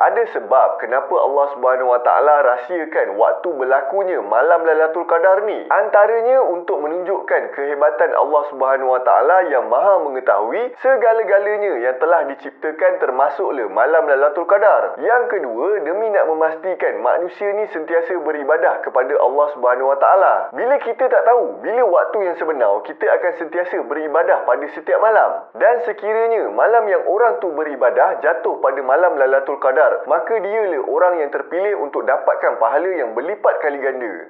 Ada sebab kenapa Allah Subhanahu Wa Taala rahsiakan waktu berlakunya malam Lailatul Qadar ni. Antaranya untuk menunjukkan kehebatan Allah Subhanahu Wa Taala yang Maha mengetahui segala-galanya yang telah diciptakan, termasuklah malam Lailatul Qadar. Yang kedua, demi nak memastikan manusia ni sentiasa beribadah kepada Allah Subhanahu Wa Taala. Bila kita tak tahu bila waktu yang sebenar, kita akan sentiasa beribadah pada setiap malam. Dan sekiranya malam yang orang tu beribadah jatuh pada malam Lailatul Qadar, maka dialah orang yang terpilih untuk dapatkan pahala yang berlipat kali ganda.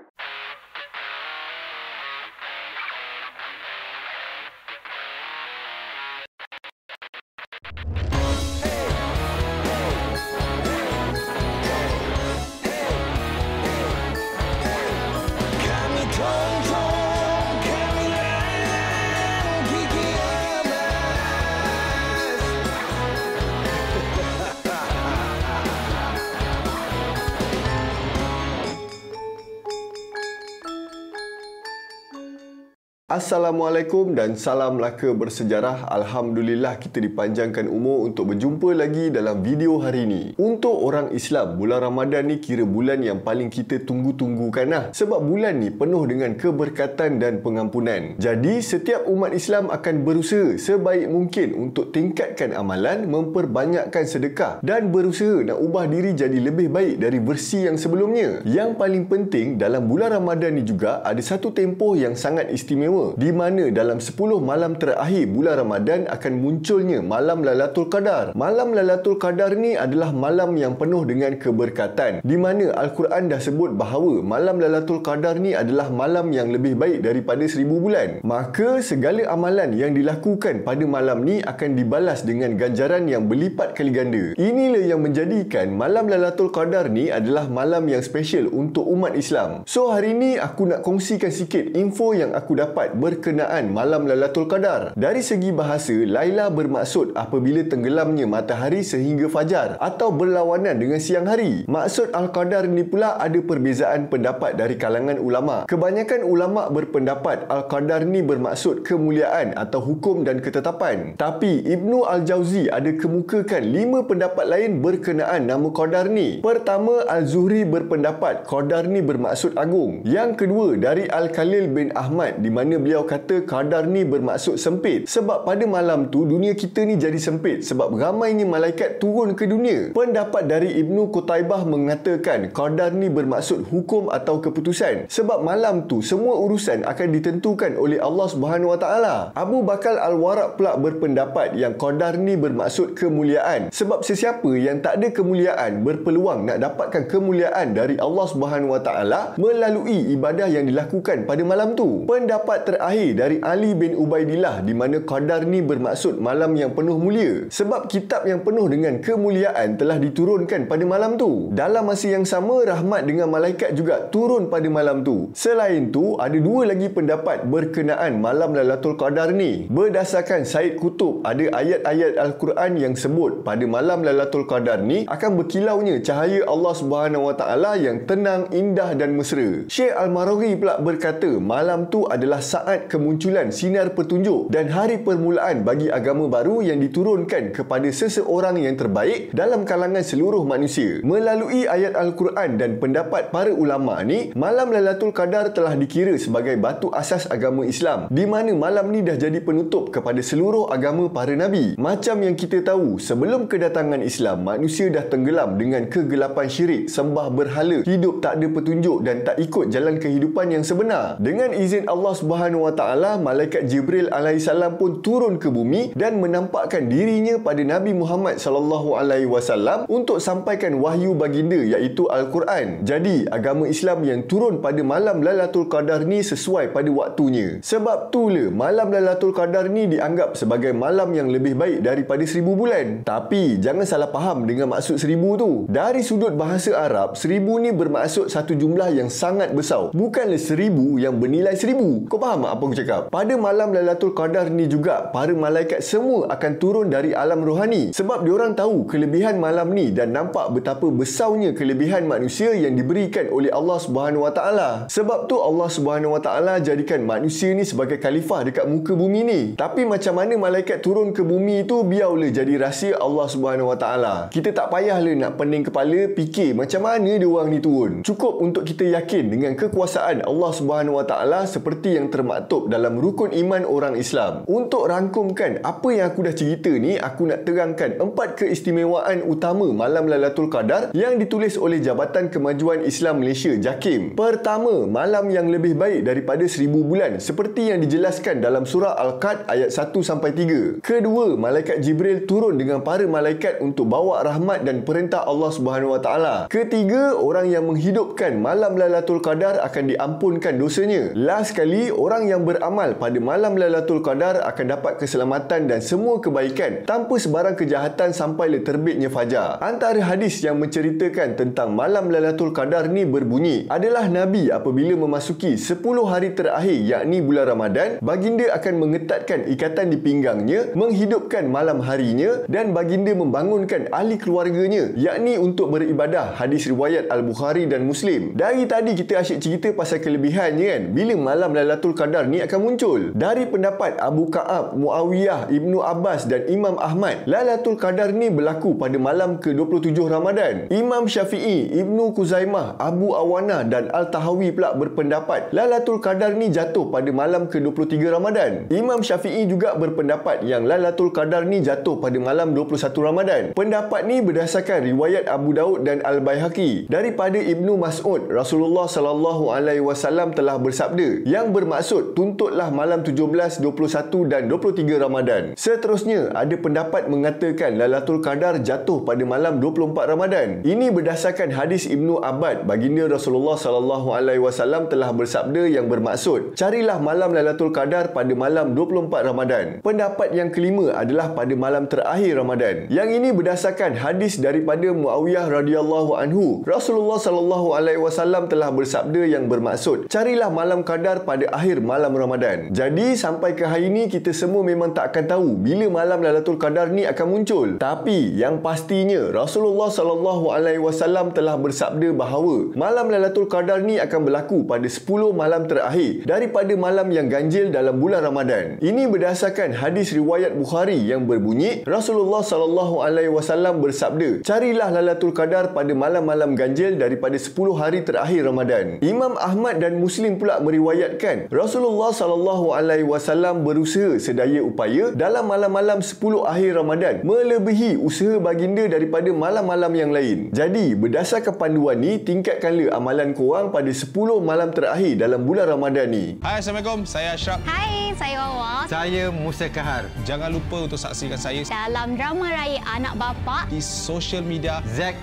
Assalamualaikum dan salam Melaka bersejarah. Alhamdulillah kita dipanjangkan umur untuk berjumpa lagi dalam video hari ini. Untuk orang Islam, bulan Ramadan ni kira bulan yang paling kita tunggu-tunggukan lah. Sebab bulan ni penuh dengan keberkatan dan pengampunan. Jadi setiap umat Islam akan berusaha sebaik mungkin untuk tingkatkan amalan, memperbanyakkan sedekah dan berusaha nak ubah diri jadi lebih baik dari versi yang sebelumnya. Yang paling penting dalam bulan Ramadan ni juga ada satu tempoh yang sangat istimewa, di mana dalam 10 malam terakhir bulan Ramadan akan munculnya malam Lailatul Qadar. Malam Lailatul Qadar ni adalah malam yang penuh dengan keberkatan, di mana Al-Quran dah sebut bahawa malam Lailatul Qadar ni adalah malam yang lebih baik daripada 1000 bulan. Maka segala amalan yang dilakukan pada malam ni akan dibalas dengan ganjaran yang berlipat kali ganda. Inilah yang menjadikan malam Lailatul Qadar ni adalah malam yang special untuk umat Islam. So hari ni aku nak kongsikan sikit info yang aku dapat berkenaan malam Lailatul Qadar. Dari segi bahasa, Laila bermaksud apabila tenggelamnya matahari sehingga fajar atau berlawanan dengan siang hari. Maksud Al-Qadar ni pula ada perbezaan pendapat dari kalangan ulama. Kebanyakan ulama berpendapat Al-Qadar ni bermaksud kemuliaan atau hukum dan ketetapan. Tapi Ibnu Al-Jauzi ada kemukakan 5 pendapat lain berkenaan nama Qadar ni. Pertama, Al-Zuhri berpendapat Qadar ni bermaksud agung. Yang kedua, dari Al-Khalil bin Ahmad, di mana beliau kata qadar ni bermaksud sempit. Sebab pada malam tu dunia kita ni jadi sempit sebab ramainya malaikat turun ke dunia. Pendapat dari Ibnu Qutaibah mengatakan qadar ni bermaksud hukum atau keputusan. Sebab malam tu semua urusan akan ditentukan oleh Allah Subhanahu Wa Taala. Abu Bakar Al-Waraq pula berpendapat yang qadar ni bermaksud kemuliaan. Sebab sesiapa yang tak ada kemuliaan berpeluang nak dapatkan kemuliaan dari Allah Subhanahu Wa Taala melalui ibadah yang dilakukan pada malam tu. Pendapat terakhir dari Ali bin Ubaidillah, di mana qadar ni bermaksud malam yang penuh mulia. Sebab kitab yang penuh dengan kemuliaan telah diturunkan pada malam tu. Dalam masa yang sama, rahmat dengan malaikat juga turun pada malam tu. Selain tu, ada 2 lagi pendapat berkenaan malam Lailatul Qadar ni. Berdasarkan Said Qutub, ada ayat-ayat Al-Quran yang sebut pada malam Lailatul Qadar ni akan berkilaunya cahaya Allah Subhanahu Wa Taala yang tenang, indah dan mesra. Syekh Al-Marawi pula berkata malam tu adalah saat kemunculan sinar petunjuk dan hari permulaan bagi agama baru yang diturunkan kepada seseorang yang terbaik dalam kalangan seluruh manusia. Melalui ayat Al-Quran dan pendapat para ulama ni, malam Lailatul Qadar telah dikira sebagai batu asas agama Islam, di mana malam ni dah jadi penutup kepada seluruh agama para nabi. Macam yang kita tahu, sebelum kedatangan Islam, manusia dah tenggelam dengan kegelapan syirik, sembah berhala, hidup tak ada petunjuk dan tak ikut jalan kehidupan yang sebenar. Dengan izin Allah Subhanahu Wa Taala, malaikat Jibril alaihissalam pun turun ke bumi dan menampakkan dirinya pada Nabi Muhammad sallallahu alaihi wasallam untuk sampaikan wahyu baginda, iaitu Al-Quran. Jadi agama Islam yang turun pada malam Lailatul Qadar ni sesuai pada waktunya. Sebab itulah malam Lailatul Qadar ni dianggap sebagai malam yang lebih baik daripada 1000 bulan. Tapi jangan salah faham dengan maksud 1000 tu. Dari sudut bahasa Arab, 1000 ni bermaksud satu jumlah yang sangat besar. Bukanlah 1000 yang bernilai 1000. Kau faham Faham apa aku cakap? Pada malam Lailatul Qadar ni juga, para malaikat semua akan turun dari alam rohani. Sebab diorang tahu kelebihan malam ni dan nampak betapa besarnya kelebihan manusia yang diberikan oleh Allah Subhanahu Wa Taala. Sebab tu Allah Subhanahu Wa Taala jadikan manusia ni sebagai khalifah dekat muka bumi ni. Tapi macam mana malaikat turun ke bumi tu, biarlah jadi rahsia Allah Subhanahu Wa Taala. Kita tak payahlah nak pening kepala fikir macam mana dia orang ni turun. Cukup untuk kita yakin dengan kekuasaan Allah Subhanahu Wa Taala seperti yang termaktub dalam rukun iman orang Islam. Untuk rangkumkan apa yang aku dah cerita ni, aku nak terangkan 4 keistimewaan utama malam Lailatul Qadar yang ditulis oleh Jabatan Kemajuan Islam Malaysia JAKIM. Pertama, malam yang lebih baik daripada 1000 bulan seperti yang dijelaskan dalam surah Al-Qad ayat 1-3. Kedua, malaikat Jibril turun dengan para malaikat untuk bawa rahmat dan perintah Allah Subhanahu Wa Taala. Ketiga, orang yang menghidupkan malam Lailatul Qadar akan diampunkan dosanya. Last sekali, orang yang beramal pada malam Lailatul Qadar akan dapat keselamatan dan semua kebaikan tanpa sebarang kejahatan sampailah terbitnya fajar. Antara hadis yang menceritakan tentang malam Lailatul Qadar ni berbunyi, adalah Nabi apabila memasuki 10 hari terakhir yakni bulan Ramadan, baginda akan mengetatkan ikatan di pinggangnya, menghidupkan malam harinya dan baginda membangunkan ahli keluarganya yakni untuk beribadah. Hadis riwayat Al-Bukhari dan Muslim. Dari tadi kita asyik cerita pasal kelebihannya kan, bila malam Lailatul Qadar ni akan muncul. Dari pendapat Abu Ka'ab, Muawiyah, Ibnu Abbas dan Imam Ahmad, Lailatul Qadar ni berlaku pada malam ke-27 Ramadan. Imam Syafi'i, Ibnu Kuzaimah, Abu Awanah dan Al-Tahawi pula berpendapat Lailatul Qadar ni jatuh pada malam ke-23 Ramadan. Imam Syafi'i juga berpendapat yang Lailatul Qadar ni jatuh pada malam 21 Ramadan. Pendapat ni berdasarkan riwayat Abu Daud dan Al-Baihaqi. Daripada Ibnu Mas'ud, Rasulullah SAW telah bersabda, yang bermaksud tuntutlah malam 17, 21 dan 23 Ramadan. Seterusnya, ada pendapat mengatakan Lailatul Qadar jatuh pada malam 24 Ramadan. Ini berdasarkan hadis Ibnu Abbad, baginda Rasulullah SAW telah bersabda yang bermaksud, carilah malam Lailatul Qadar pada malam 24 Ramadan. Pendapat yang kelima adalah pada malam terakhir Ramadan. Yang ini berdasarkan hadis daripada Muawiyah radhiyallahu anhu. Rasulullah SAW telah bersabda yang bermaksud, carilah malam Qadar pada akhir malam Ramadan. Jadi sampai ke hari ini kita semua memang tak akan tahu bila malam Lailatul Qadar ni akan muncul. Tapi yang pastinya Rasulullah SAW telah bersabda bahawa malam Lailatul Qadar ni akan berlaku pada 10 malam terakhir daripada malam yang ganjil dalam bulan Ramadan. Ini berdasarkan hadis riwayat Bukhari yang berbunyi, Rasulullah SAW bersabda, carilah Lailatul Qadar pada malam-malam ganjil daripada 10 hari terakhir Ramadan. Imam Ahmad dan Muslim pula meriwayatkan Rasulullah SAW berusaha sedaya upaya dalam malam-malam 10 akhir Ramadan melebihi usaha baginda daripada malam-malam yang lain. Jadi berdasarkan panduan ni, tingkatkanlah amalan korang pada 10 malam terakhir dalam bulan Ramadan ni. Hai, Assalamualaikum. Saya Ashraf. Hai, saya Wawa. Saya Musa Kahar. Jangan lupa untuk saksikan saya Dalam drama Raya Anak Bapa di social media Zack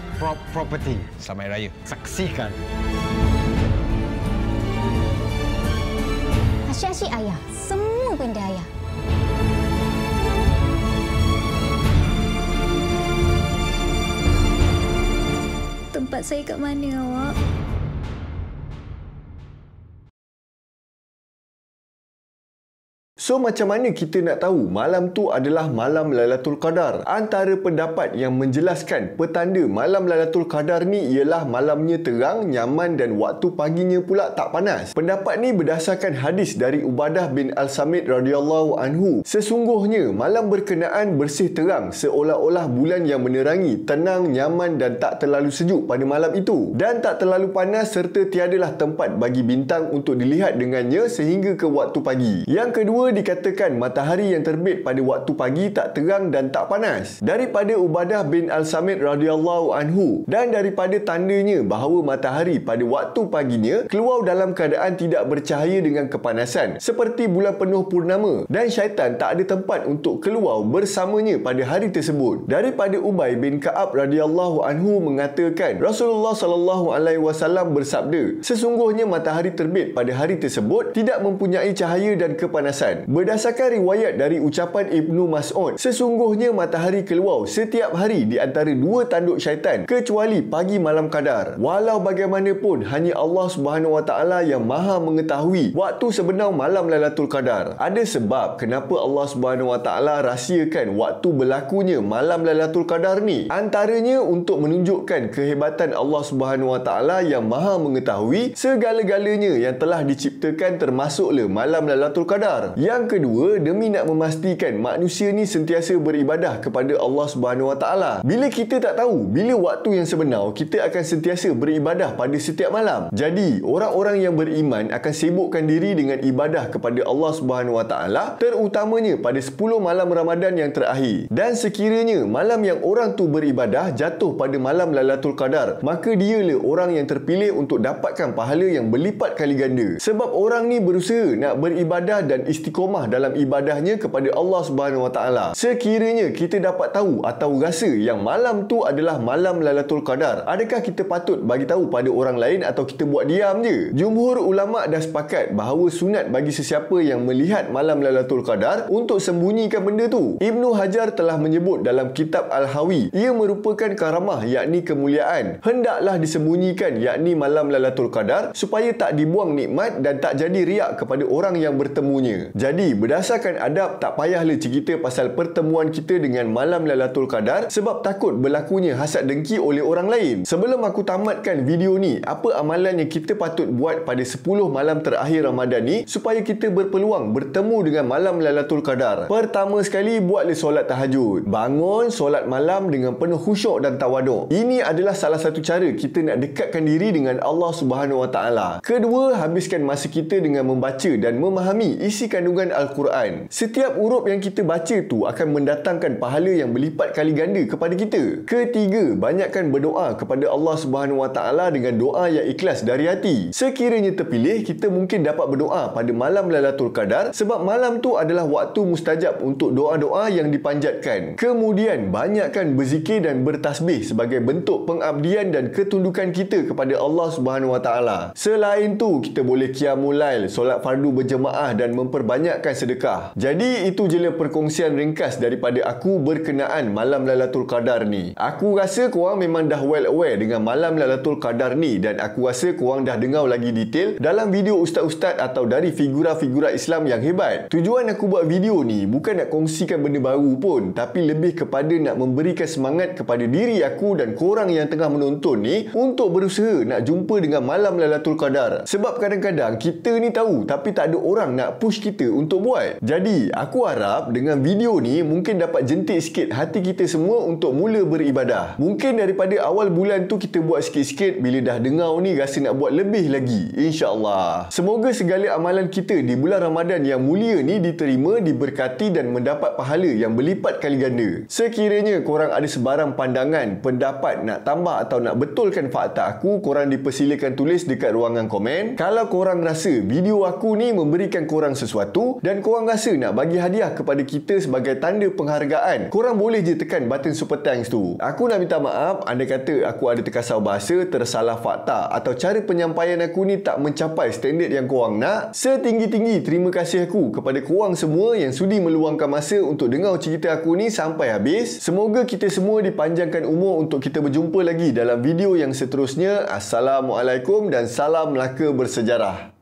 Property. Selamat Hari Raya. Saksikan. Asyik-asyik ayah. Semua benda ayah. Tempat saya kat mana, awak? So macam mana kita nak tahu malam tu adalah malam Lailatul Qadar? Antara pendapat yang menjelaskan petanda malam Lailatul Qadar ni ialah malamnya terang, nyaman dan waktu paginya pula tak panas. Pendapat ni berdasarkan hadis dari Ubadah bin Al-Samit radhiyallahu anhu. Sesungguhnya malam berkenaan bersih terang seolah-olah bulan yang menerangi, tenang, nyaman dan tak terlalu sejuk pada malam itu. Dan tak terlalu panas serta tiadalah tempat bagi bintang untuk dilihat dengannya sehingga ke waktu pagi. Yang kedua, dikatakan matahari yang terbit pada waktu pagi tak terang dan tak panas. Daripada Ubadah bin Al-Samit radhiyallahu anhu, dan daripada tandanya bahawa matahari pada waktu paginya keluar dalam keadaan tidak bercahaya dengan kepanasan seperti bulan penuh purnama, dan syaitan tak ada tempat untuk keluar bersamanya pada hari tersebut. Daripada Ubay bin Ka'ab radhiyallahu anhu mengatakan Rasulullah SAW bersabda, sesungguhnya matahari terbit pada hari tersebut tidak mempunyai cahaya dan kepanasan. Ramadan. Berdasarkan riwayat dari ucapan Ibnu Mas'ud, sesungguhnya matahari keluar setiap hari di antara dua tanduk syaitan kecuali pagi malam qadar. Walau bagaimanapun, hanya Allah Subhanahu Wa Taala yang Maha mengetahui waktu sebenar malam Lailatul Qadar. Ada sebab kenapa Allah Subhanahu Wa Taala rahsiakan waktu berlakunya malam Lailatul Qadar ni. Antaranya untuk menunjukkan kehebatan Allah Subhanahu Wa Taala yang Maha mengetahui segala-galanya yang telah diciptakan, termasuklah malam Lailatul Qadar. Yang kedua, demi nak memastikan manusia ni sentiasa beribadah kepada Allah Subhanahu Wa Taala. Bila kita tak tahu bila waktu yang sebenar, kita akan sentiasa beribadah pada setiap malam. Jadi, orang-orang yang beriman akan sibukkan diri dengan ibadah kepada Allah Subhanahu Wa Taala, terutamanya pada 10 malam Ramadan yang terakhir. Dan sekiranya malam yang orang tu beribadah jatuh pada malam Lailatul Qadar, maka dialah orang yang terpilih untuk dapatkan pahala yang berlipat kali ganda. Sebab orang ni berusaha nak beribadah dan istiqomah dalam ibadahnya kepada Allah Subhanahu Wa Taala. Sekiranya kita dapat tahu atau rasa yang malam tu adalah malam Lailatul Qadar, adakah kita patut bagi tahu pada orang lain atau kita buat diam je? Jumhur ulama dah sepakat bahawa sunat bagi sesiapa yang melihat malam Lailatul Qadar untuk sembunyikan benda tu. Ibnu Hajar telah menyebut dalam kitab Al-Hawi, ia merupakan karamah, yakni kemuliaan. Hendaklah disembunyikan, yakni malam Lailatul Qadar, supaya tak dibuang nikmat dan tak jadi riak kepada orang yang bertemunya. Jadi, berdasarkan adab, tak payahlah cerita pasal pertemuan kita dengan malam Lailatul Qadar sebab takut berlakunya hasad dengki oleh orang lain. Sebelum aku tamatkan video ni, apa amalan yang kita patut buat pada 10 malam terakhir Ramadan ni supaya kita berpeluang bertemu dengan malam Lailatul Qadar? Pertama sekali, buatlah solat tahajud. Bangun solat malam dengan penuh khusyuk dan tawaduk. Ini adalah salah satu cara kita nak dekatkan diri dengan Allah Subhanahu Wa Taala. Kedua, habiskan masa kita dengan membaca dan memahami isi kandungan Al-Quran. Setiap huruf yang kita baca tu akan mendatangkan pahala yang berlipat kali ganda kepada kita. Ketiga, banyakkan berdoa kepada Allah Subhanahu Wa Taala dengan doa yang ikhlas dari hati. Sekiranya terpilih, kita mungkin dapat berdoa pada malam Lailatul Qadar sebab malam tu adalah waktu mustajab untuk doa-doa yang dipanjatkan. Kemudian, banyakkan berzikir dan bertasbih sebagai bentuk pengabdian dan ketundukan kita kepada Allah Subhanahu Wa Taala. Selain tu, kita boleh qiyamul lail, solat fardu berjemaah dan memperbanyakkan sedekah. Jadi, itu jelah perkongsian ringkas daripada aku berkenaan malam Lailatul Qadar ni. Aku rasa korang memang dah well aware dengan malam Lailatul Qadar ni, dan aku rasa korang dah dengar lagi detail dalam video ustaz-ustaz atau dari figura-figura Islam yang hebat. Tujuan aku buat video ni bukan nak kongsikan benda baru pun, tapi lebih kepada nak memberikan semangat kepada diri aku dan korang yang tengah menonton ni untuk berusaha nak jumpa dengan malam Lailatul Qadar. Sebab kadang-kadang kita ni tahu tapi tak ada orang nak push kita untuk buat. Jadi, aku harap dengan video ni mungkin dapat jentik sikit hati kita semua untuk mula beribadah. Mungkin daripada awal bulan tu kita buat sikit-sikit, bila dah dengar ni rasa nak buat lebih lagi, insya-Allah. Semoga segala amalan kita di bulan Ramadan yang mulia ni diterima, diberkati dan mendapat pahala yang berlipat kali ganda. Sekiranya korang ada sebarang pandangan, pendapat, nak tambah atau nak betulkan fakta aku, korang dipersilakan tulis dekat ruangan komen. Kalau korang rasa video aku ni memberikan korang sesuatu dan korang rasa nak bagi hadiah kepada kita sebagai tanda penghargaan, korang boleh je tekan button super thanks tu. Aku nak minta maaf anda kata aku ada terkasar bahasa, tersalah fakta atau cara penyampaian aku ni tak mencapai standard yang korang nak. Setinggi-tinggi terima kasih aku kepada korang semua yang sudi meluangkan masa untuk dengar cerita aku ni sampai habis. Semoga kita semua dipanjangkan umur untuk kita berjumpa lagi dalam video yang seterusnya. Assalamualaikum dan salam Melaka bersejarah.